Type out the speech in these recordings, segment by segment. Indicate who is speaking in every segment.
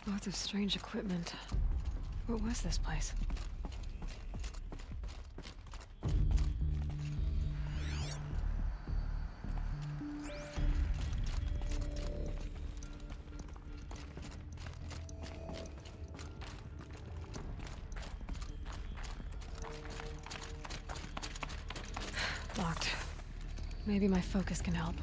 Speaker 1: Lots of strange equipment. What was this place? Locked. Maybe my focus can help.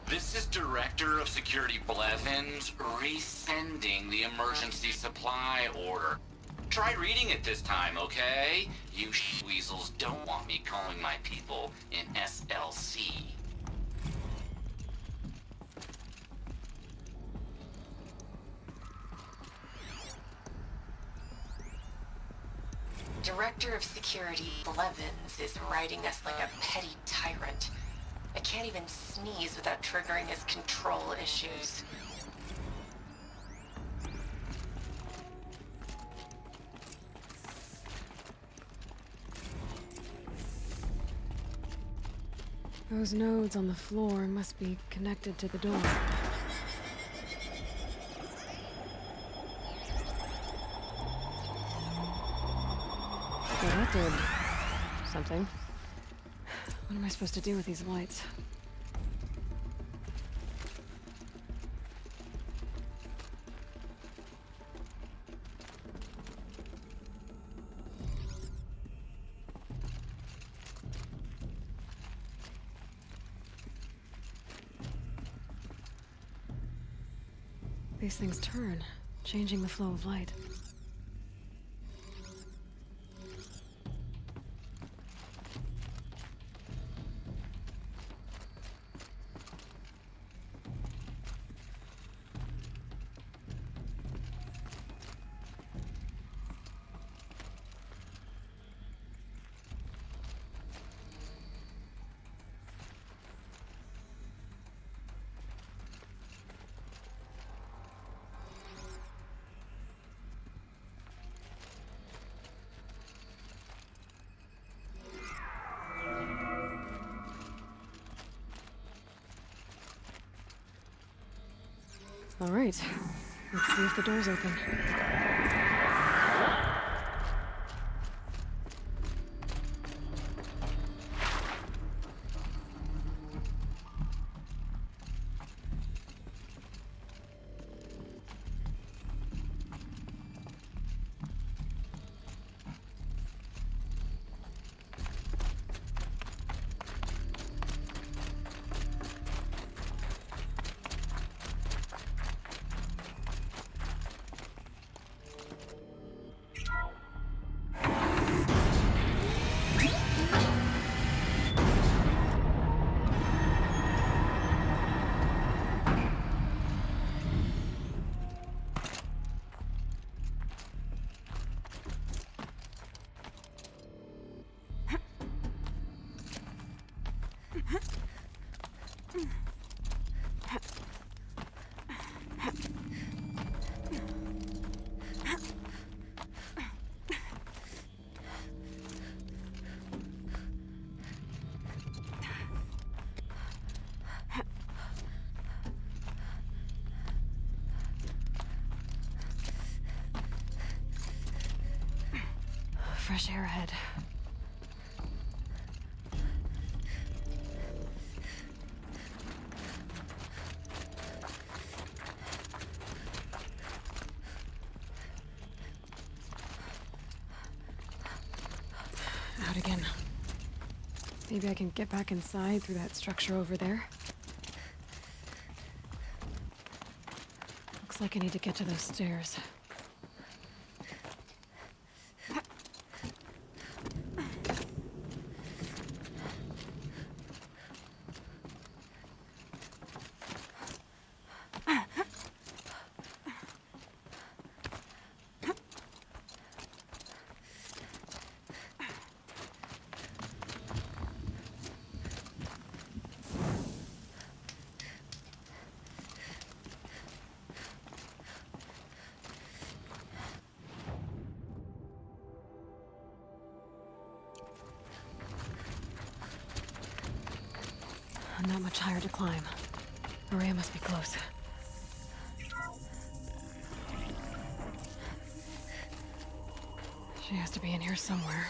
Speaker 2: This is Director of Security Blevins resending the emergency supply order. Try reading it this time, okay? You weasels don't want me calling my people in SLC.
Speaker 3: Director of Security Blevins is writing us like a petty tyrant. I can't even sneeze without triggering his control issues.
Speaker 1: Those nodes on the floor must be connected to the door. Well, that did something. What am I supposed to do with these lights? These things turn, changing the flow of light. All right, let's see if the door's open. Fresh air ahead. Out again. Maybe I can get back inside through that structure over there. Looks like I need to get to those stairs. Not much higher to climb. Maria must be close. She has to be in here somewhere.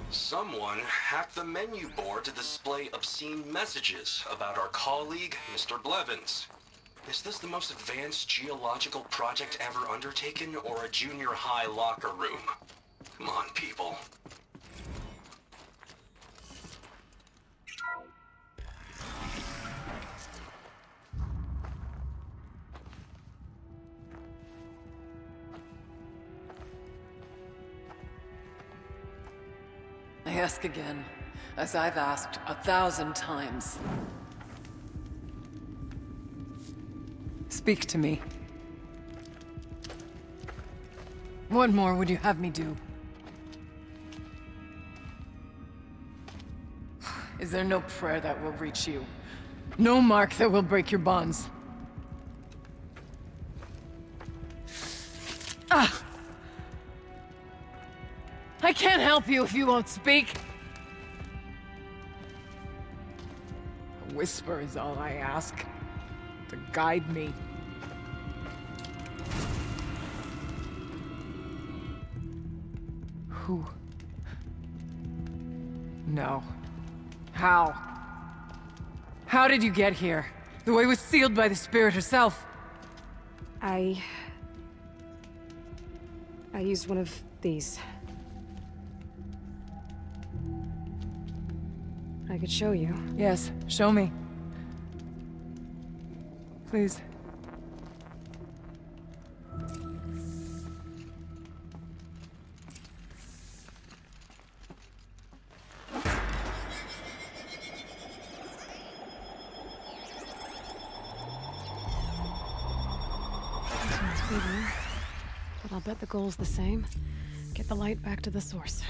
Speaker 4: Someone hacked the menu board to display obscene messages about our colleague, Mr. Blevins. Is this the most advanced geological project ever undertaken, or a junior high locker room? Come on, people.
Speaker 5: I ask again, as I've asked 1,000 times. Speak to me. What more would you have me do? Is there no prayer that will reach you? No mark that will break your bonds? Ah! I can't help you if you won't speak! A whisper is all I ask. To guide me. Who? No. How? How did you get here? The way was sealed by the Spirit herself.
Speaker 1: I used one of these. I could show you.
Speaker 5: Yes, show me. Please.
Speaker 1: This one's bigger, but I'll bet the goal's the same. Get the light back to the source.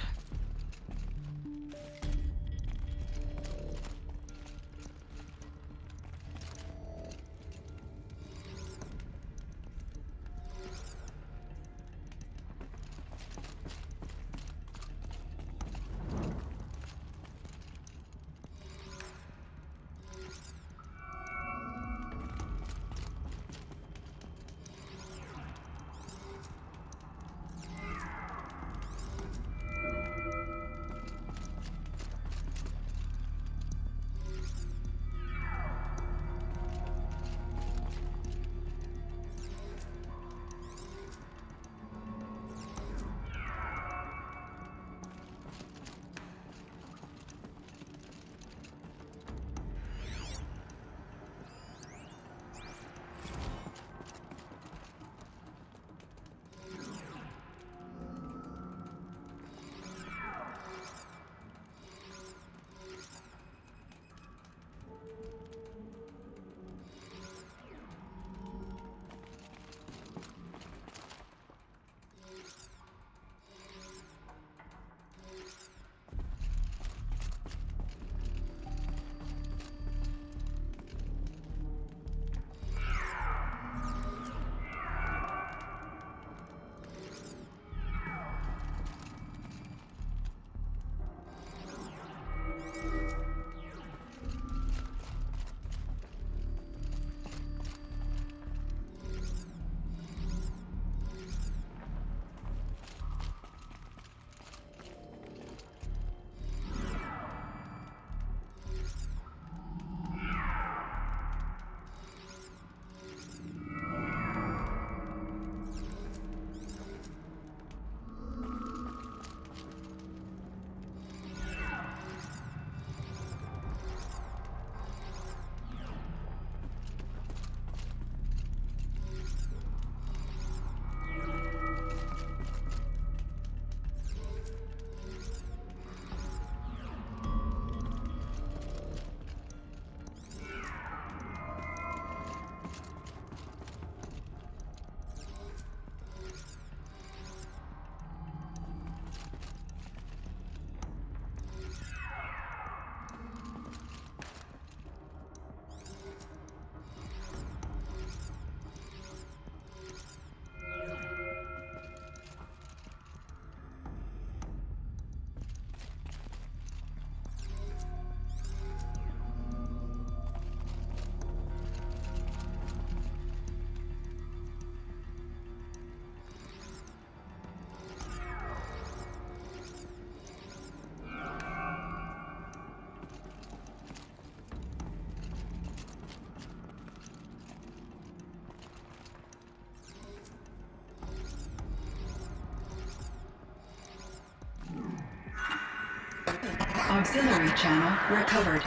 Speaker 6: Auxiliary channel recovered.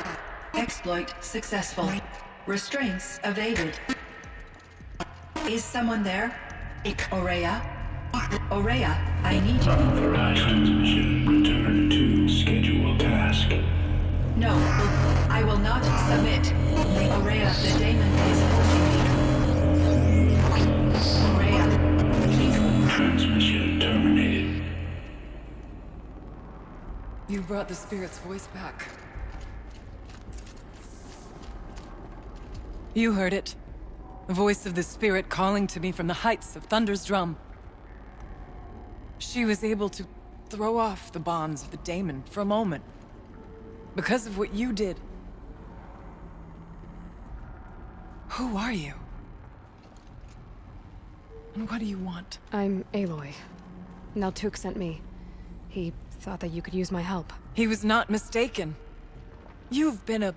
Speaker 6: Exploit successful. Restraints evaded. Is someone there? Aurea? Aurea, I need you.
Speaker 7: Unauthorized transmission. Return to scheduled task.
Speaker 6: No, I will not submit. Aurea, the daemon is forcing me. Aurea, please.
Speaker 7: Transmission terminated.
Speaker 5: You brought the spirit's voice back. You heard it. The voice of the spirit calling to me from the heights of Thunder's drum. She was able to throw off the bonds of the daemon for a moment. Because of what you did. Who are you? And what do you want?
Speaker 1: I'm Aloy. Naltuk sent me. He thought that you could use my help.
Speaker 5: He was not mistaken. You've been a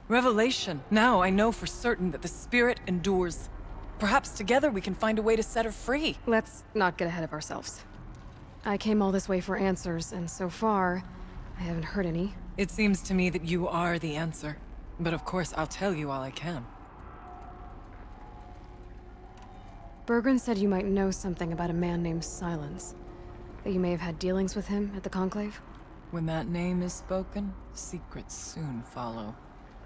Speaker 5: revelation. Now I know for certain that the spirit endures. Perhaps together we can find a way to set her free.
Speaker 1: Let's not get ahead of ourselves. I came all this way for answers, and so far, I haven't heard any.
Speaker 5: It seems to me that you are the answer. But of course, I'll tell you all I can.
Speaker 1: Bergren said you might know something about a man named Silence. That you may have had dealings with him at the Conclave?
Speaker 5: When that name is spoken, secrets soon follow.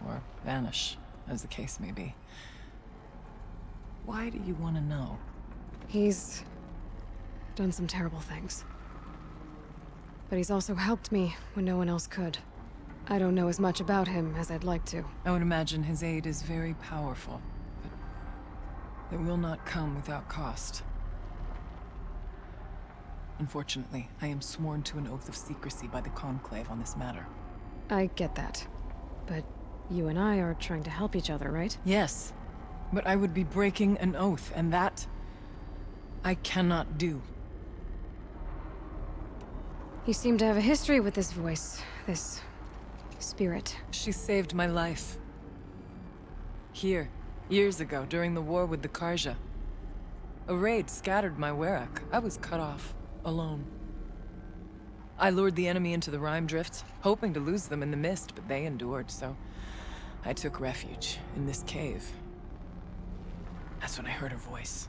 Speaker 5: Or vanish, as the case may be. Why do you want to know?
Speaker 1: He's done some terrible things. But he's also helped me when no one else could. I don't know as much about him as I'd like to.
Speaker 5: I would imagine his aid is very powerful, but it will not come without cost. Unfortunately, I am sworn to an oath of secrecy by the Conclave on this matter.
Speaker 1: I get that. But you and I are trying to help each other, right?
Speaker 5: Yes, but I would be breaking an oath, and that I cannot do.
Speaker 1: You seem to have a history with this voice, this spirit.
Speaker 5: She saved my life. Here, years ago, during the war with the Karja. A raid scattered my Werak. I was cut off, alone. I lured the enemy into the Rime Drifts, hoping to lose them in the mist, but they endured, so I took refuge in this cave. That's when I heard her voice.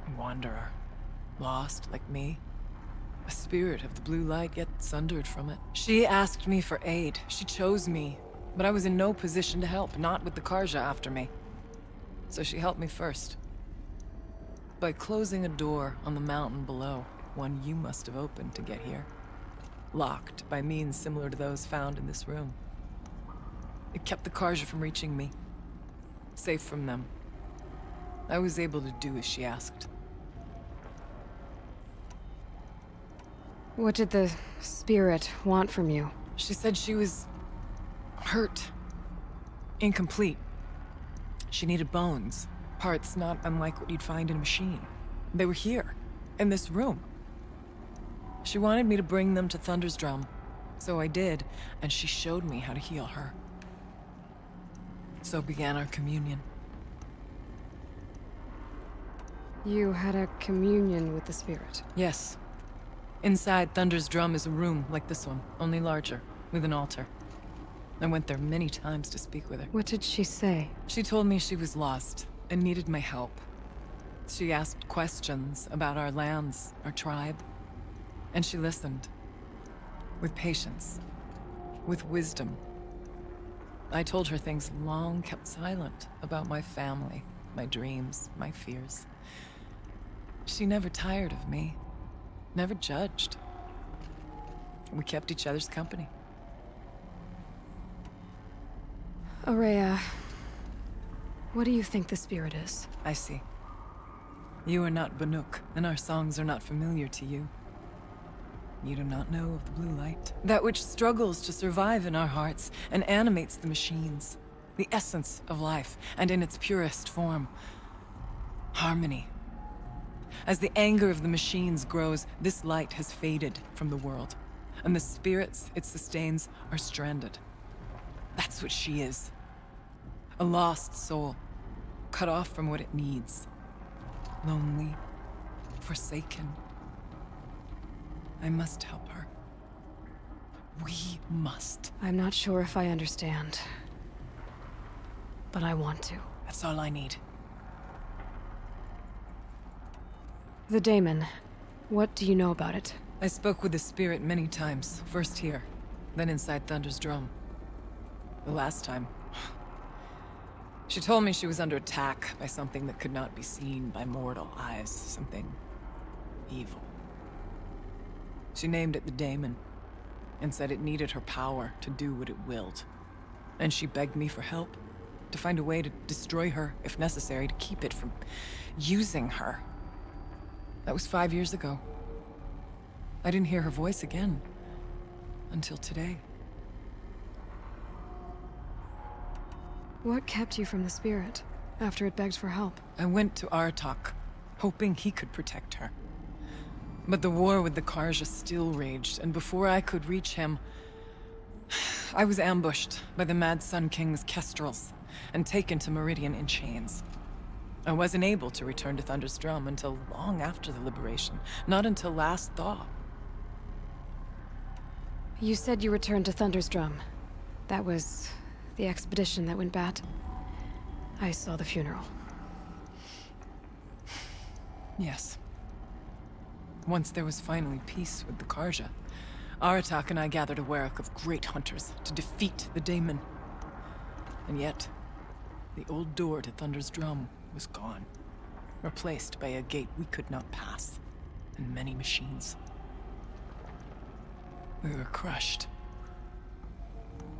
Speaker 5: A wanderer. Lost, like me. A spirit of the blue light, yet sundered from it. She asked me for aid. She chose me. But I was in no position to help, not with the Karja after me. So she helped me first. By closing a door on the mountain below, one you must have opened to get here. Locked by means similar to those found in this room. It kept the Karja from reaching me. Safe from them. I was able to do as she asked.
Speaker 1: What did the spirit want from you?
Speaker 5: She said she was hurt. Incomplete. She needed bones. Parts not unlike what you'd find in a machine. They were here, in this room. She wanted me to bring them to Thunder's drum. So I did, and she showed me how to heal her. So began our communion.
Speaker 1: You had a communion with the spirit.
Speaker 5: Yes. Inside Thunder's drum is a room like this one, only larger, with an altar. I went there many times to speak with her.
Speaker 1: What did she say?
Speaker 5: She told me she was lost and needed my help. She asked questions about our lands, our tribe, and she listened. With patience, with wisdom. I told her things long kept silent about my family, my dreams, my fears. She never tired of me. Never judged. We kept each other's company.
Speaker 1: Aurea, what do you think the spirit is?
Speaker 5: I see. You are not Banuk, and our songs are not familiar to you. You do not know of the blue light. That which struggles to survive in our hearts and animates the machines. The essence of life, and in its purest form. Harmony. As the anger of the machines grows, this light has faded from the world, and the spirits it sustains are stranded. That's what she is. A lost soul, cut off from what it needs. Lonely, forsaken. I must help her. We must.
Speaker 1: I'm not sure if I understand. But I want to.
Speaker 5: That's all I need.
Speaker 1: The daemon. What do you know about it?
Speaker 5: I spoke with the spirit many times. First here, then inside Thunder's drum. The last time... She told me she was under attack by something that could not be seen by mortal eyes. Something... evil. She named it the daemon, and said it needed her power to do what it willed. And she begged me for help, to find a way to destroy her, if necessary, to keep it from using her. That was 5 years ago. I didn't hear her voice again, until today.
Speaker 1: What kept you from the spirit, after it begged for help?
Speaker 5: I went to Aratak, hoping he could protect her. But the war with the Karja still raged, and before I could reach him, I was ambushed by the Mad Sun King's kestrels, and taken to Meridian in chains. I wasn't able to return to Thunder's drum until long after the liberation, not until last thaw.
Speaker 1: You said you returned to Thunder's drum. That was the expedition that went bad. I saw the funeral.
Speaker 5: Yes. Once there was finally peace with the Karja, Aratak and I gathered a Werak of great hunters to defeat the daemon. And yet, the old door to Thunder's drum was gone, replaced by a gate we could not pass, and many machines. We were crushed.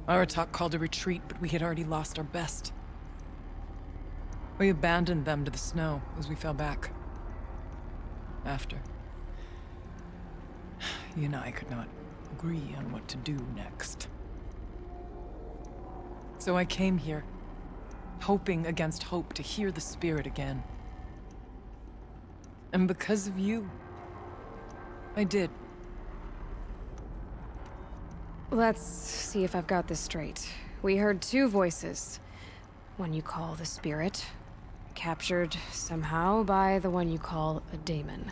Speaker 5: Aratak called a retreat, but we had already lost our best. We abandoned them to the snow as we fell back. After, he and I could not agree on what to do next. So I came here, hoping against hope to hear the spirit again. And because of you, I did.
Speaker 1: Let's see if I've got this straight. We heard two voices. One you call the spirit, captured somehow by the one you call a daemon.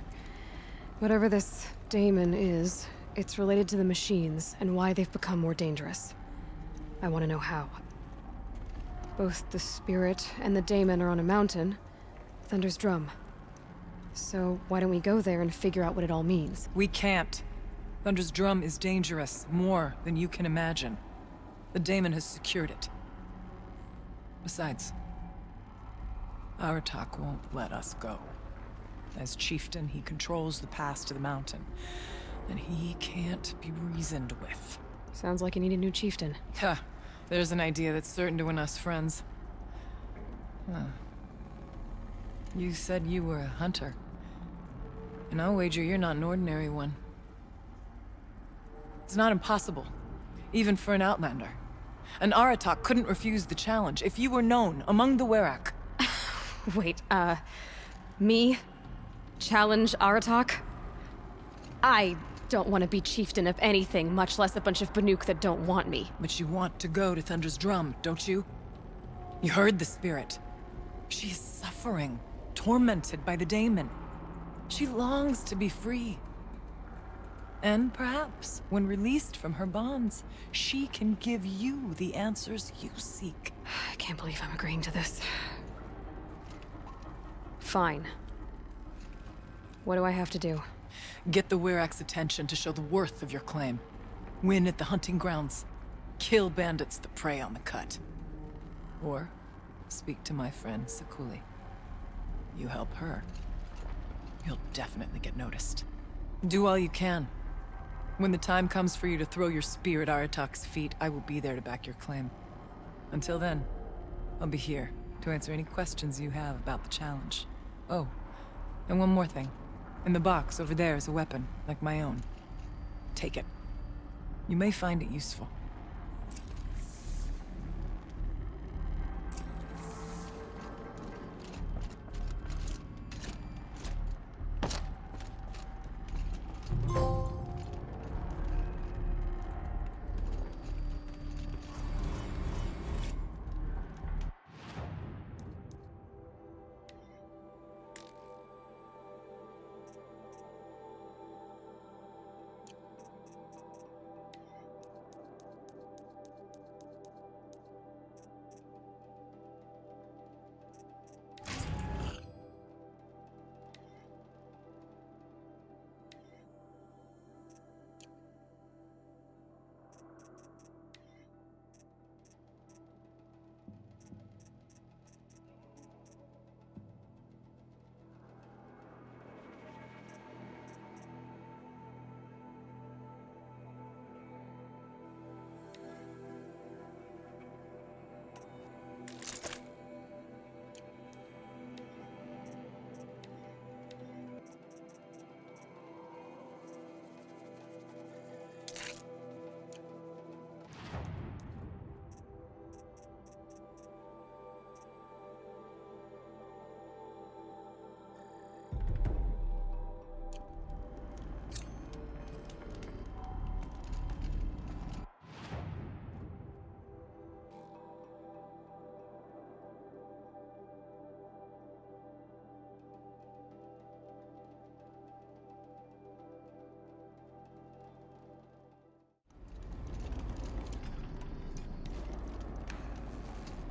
Speaker 1: Whatever this daemon is, it's related to the machines and why they've become more dangerous. I want to know how. Both the spirit and the daemon are on a mountain, Thunder's drum. So why don't we go there and figure out what it all means?
Speaker 5: We can't. Thunder's drum is dangerous, more than you can imagine. The daemon has secured it. Besides, Aratak won't let us go. As chieftain, he controls the pass to the mountain, and he can't be reasoned with.
Speaker 1: Sounds like you need a new chieftain.
Speaker 5: Ha! There's an idea that's certain to win us friends. Huh. You said you were a hunter. And I'll wager you're not an ordinary one. It's not impossible, even for an outlander. And Aratak couldn't refuse the challenge if you were known among the Werak.
Speaker 1: Wait, me? Challenge Aratak? I don't want to be chieftain of anything, much less a bunch of Banuk that don't want me.
Speaker 5: But you want to go to Thunder's drum, don't you? You heard the spirit. She is suffering, tormented by the daemon. She longs to be free. And perhaps, when released from her bonds, she can give you the answers you seek.
Speaker 1: I can't believe I'm agreeing to this. Fine. What do I have to do?
Speaker 5: Get the Werak's attention to show the worth of your claim. Win at the hunting grounds. Kill bandits that prey on the cut. Or speak to my friend Sakuli. You help her, you'll definitely get noticed. Do all you can. When the time comes for you to throw your spear at Aratak's feet, I will be there to back your claim. Until then, I'll be here to answer any questions you have about the challenge. Oh, and one more thing. In the box over there is a weapon, like my own. Take it. You may find it useful.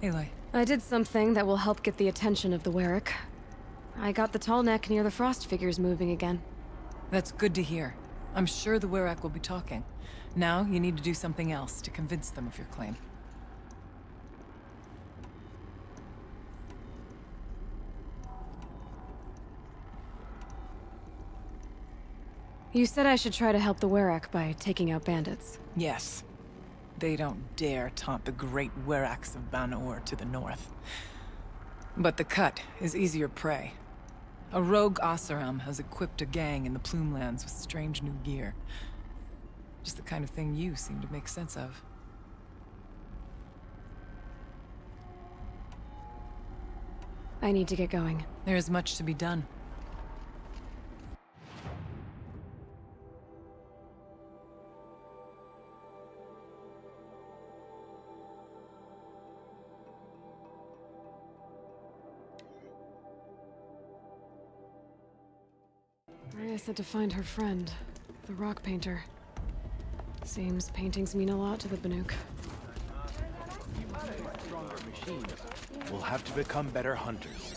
Speaker 5: Aloy.
Speaker 1: I did something that will help get the attention of the Werrick. I got the tall neck near the frost figures moving again.
Speaker 5: That's good to hear. I'm sure the Werak will be talking. Now, you need to do something else to convince them of your claim.
Speaker 1: You said I should try to help the Werrick by taking out bandits.
Speaker 5: Yes. They don't dare taunt the great Weraks of Banor to the north. But the Cut is easier prey. A rogue Oseram has equipped a gang in the Plumelands with strange new gear. Just the kind of thing you seem to make sense of.
Speaker 1: I need to get going.
Speaker 5: There is much to be done.
Speaker 1: Rhea said to find her friend, the rock painter. Seems paintings mean a lot to the Banuk.
Speaker 8: Stronger machines. We'll have to become better hunters.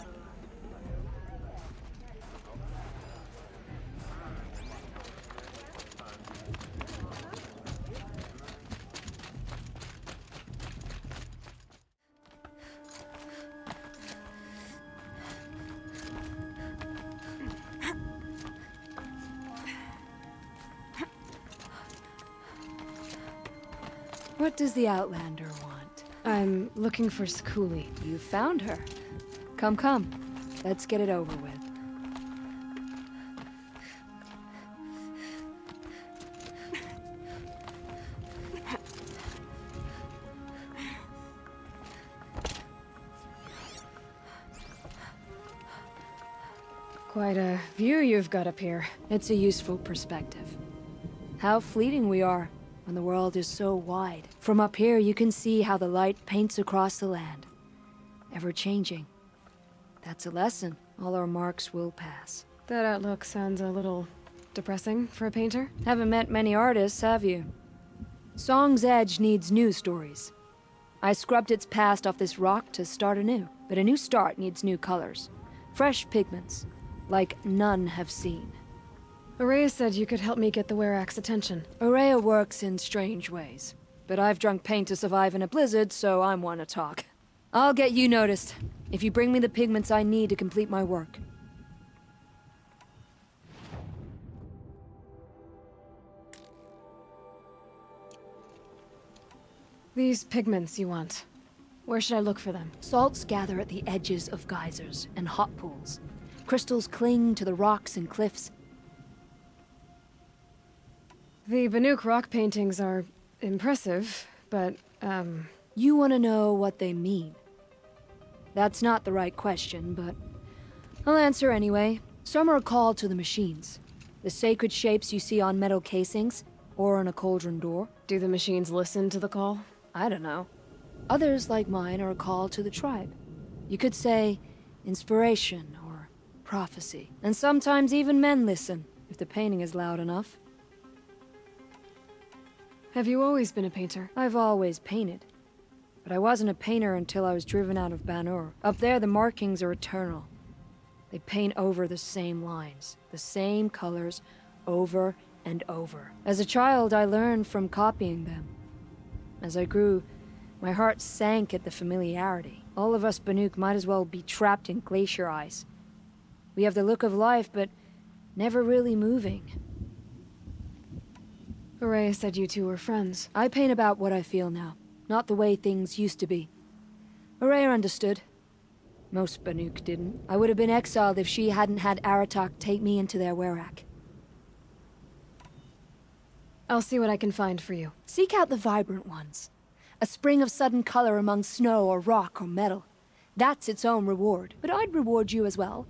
Speaker 9: What does the Outlander want?
Speaker 1: I'm looking for Skuli.
Speaker 9: You found her. Come, come. Let's get it over with.
Speaker 1: Quite a view you've got up here.
Speaker 9: It's a useful perspective. How fleeting we are when the world is so wide. From up here, you can see how the light paints across the land. Ever changing. That's a lesson. All our marks will pass.
Speaker 1: That outlook sounds a little depressing for a painter.
Speaker 9: Haven't met many artists, have you? Song's Edge needs new stories. I scrubbed its past off this rock to start anew. But a new start needs new colors. Fresh pigments, like none have seen.
Speaker 1: Araya said you could help me get the Werak's attention.
Speaker 9: Araya works in strange ways. But I've drunk paint to survive in a blizzard, so I'm one to talk. I'll get you noticed, if you bring me the pigments I need to complete my work.
Speaker 1: These pigments you want. Where should I look for them?
Speaker 9: Salts gather at the edges of geysers and hot pools. Crystals cling to the rocks and cliffs.
Speaker 1: The Banuk rock paintings are impressive, but,
Speaker 9: You want to know what they mean. That's not the right question, but I'll answer anyway. Some are called to the machines. The sacred shapes you see on metal casings, or on a cauldron door.
Speaker 1: Do the machines listen to the call?
Speaker 9: I don't know. Others, like mine, are a call to the tribe. You could say inspiration or prophecy. And sometimes even men listen, if the painting is loud enough.
Speaker 1: Have you always been a painter?
Speaker 9: I've always painted. But I wasn't a painter until I was driven out of Banur. Up there, the markings are eternal. They paint over the same lines, the same colors, over and over. As a child, I learned from copying them. As I grew, my heart sank at the familiarity. All of us Banuk might as well be trapped in glacier ice. We have the look of life, but never really moving.
Speaker 1: Araya said you two were friends.
Speaker 9: I paint about what I feel now, not the way things used to be. Araya understood. Most Banuk didn't. I would have been exiled if she hadn't had Aratak take me into their Werak.
Speaker 1: I'll see what I can find for you.
Speaker 9: Seek out the vibrant ones. A spring of sudden color among snow or rock or metal. That's its own reward, but I'd reward you as well.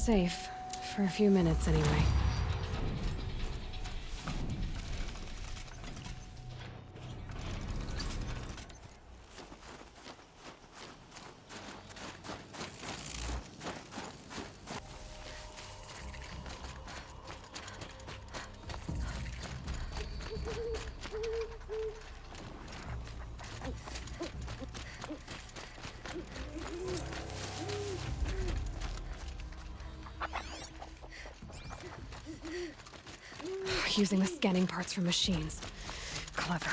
Speaker 1: safe. For a few minutes, anyway. Using the scanning parts from machines. Clever.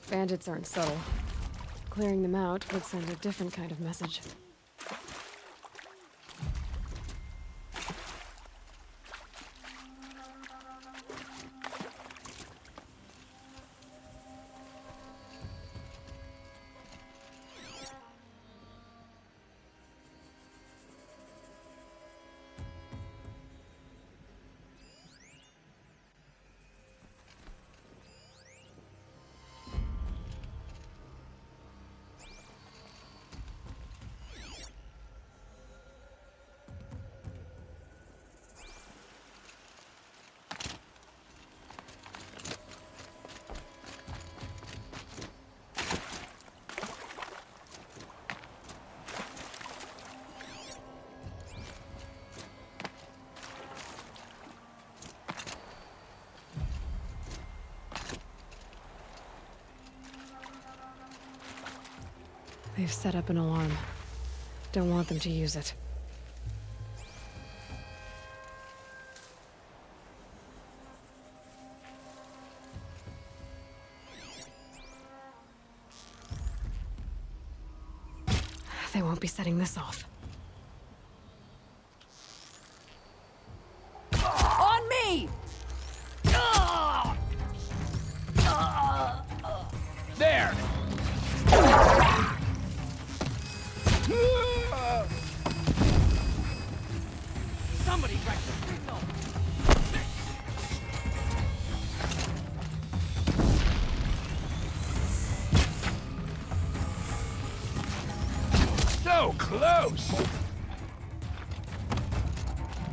Speaker 1: Bandits aren't subtle. Clearing them out would send a different kind of message. They've set up an alarm. Don't want them to use it. They won't be setting this off.
Speaker 5: On me!
Speaker 8: There!
Speaker 10: Somebody wrecked the signal!
Speaker 8: So close!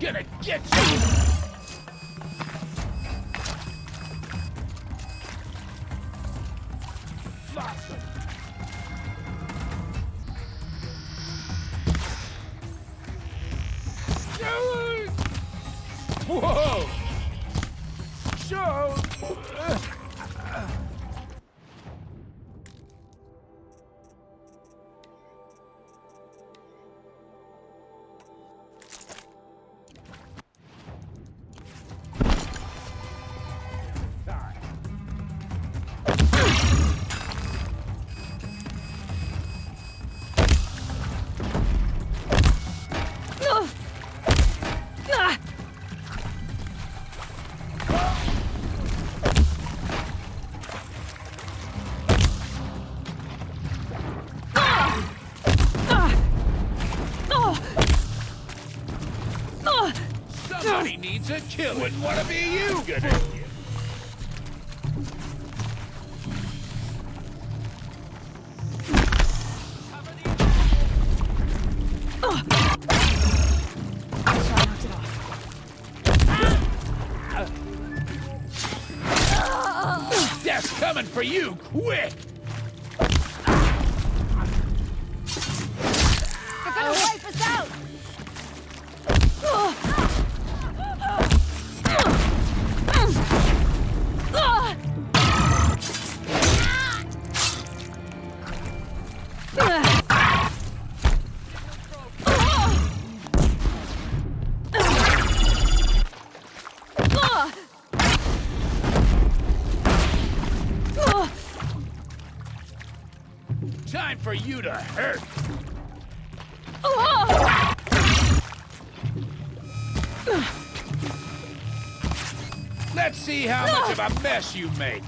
Speaker 8: Gonna get you! Lots of... Whoa! Show! Somebody needs a kill. Wouldn't want to be you, good idea. Death's coming for you, quick!
Speaker 10: They're gonna wipe us out!
Speaker 8: Time for you to hurt! Let's see how much of a mess you make!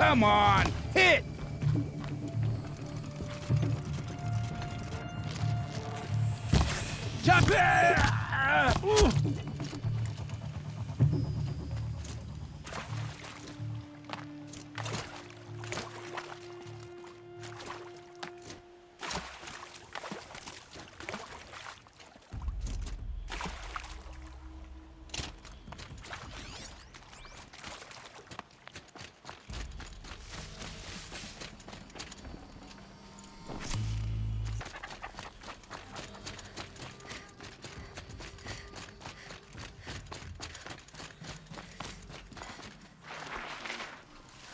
Speaker 8: Come on, hit! Chop it! Ooh.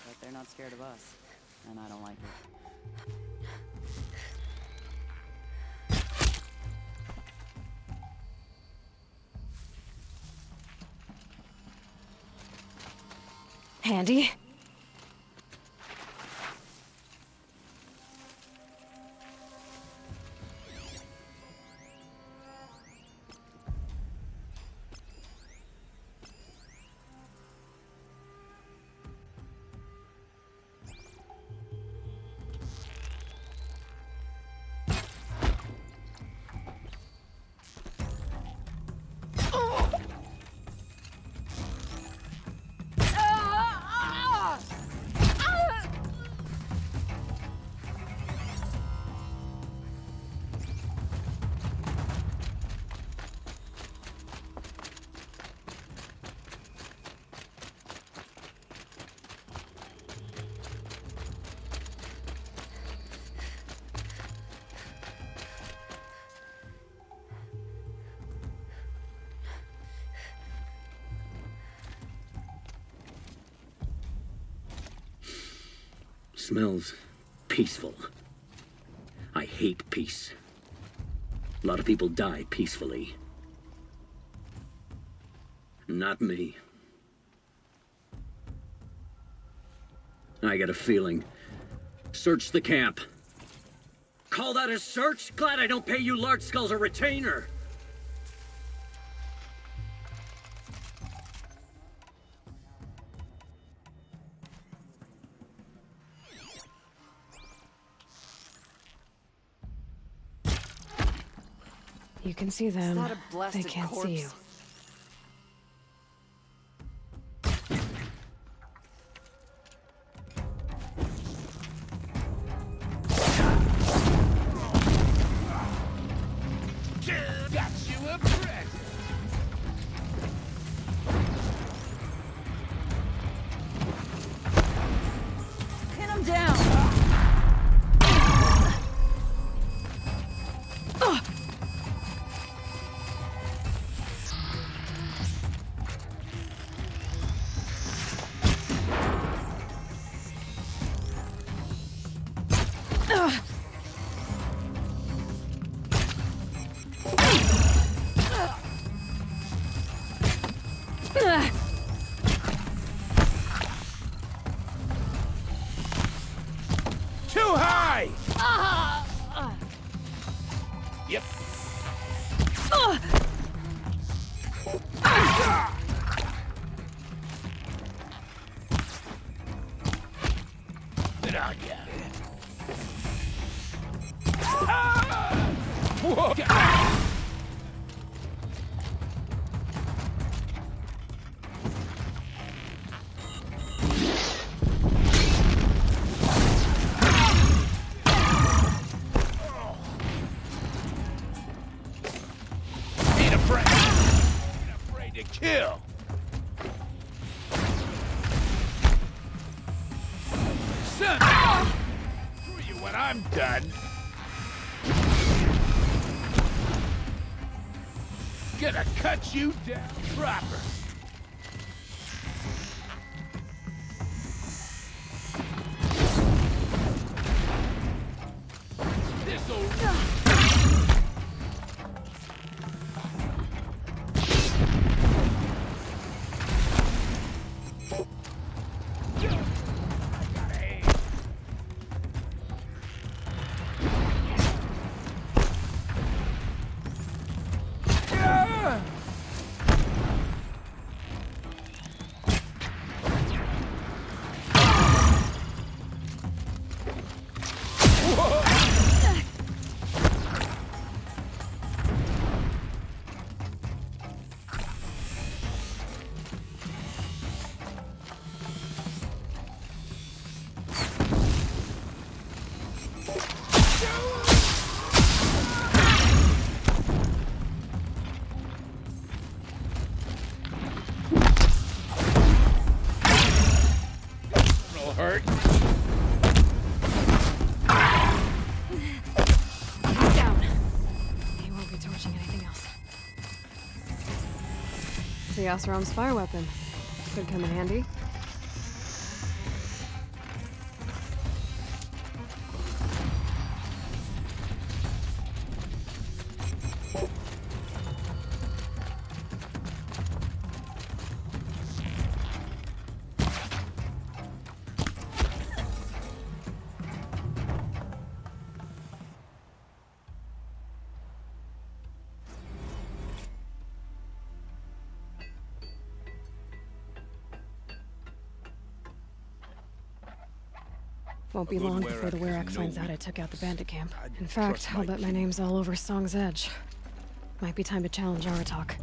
Speaker 11: But they're not scared of us, and I don't like it.
Speaker 1: Handy?
Speaker 12: Smells peaceful. I hate peace. A lot of people die peacefully. Not me. I got a feeling. Search the camp. Call that a search? Glad I don't pay you large skulls a retainer.
Speaker 1: You can see them.
Speaker 11: Not a
Speaker 1: They
Speaker 11: blasted
Speaker 1: can't
Speaker 11: corpse.
Speaker 1: see you.
Speaker 8: Got you a present.
Speaker 10: Pin him down!
Speaker 8: Too high! Yep. Good on ya. Whoa. Ain't afraid to kill. Son, screw you when I'm done. Gonna cut you down proper. This'll... Hurt?
Speaker 1: Down. He won't be torching anything else. The Oseram's fire weapon. Could come in handy. Won't be long before the Werak finds out I took out the bandit camp. In fact, I'll bet my name's all over Song's Edge. Might be time to challenge Aratok.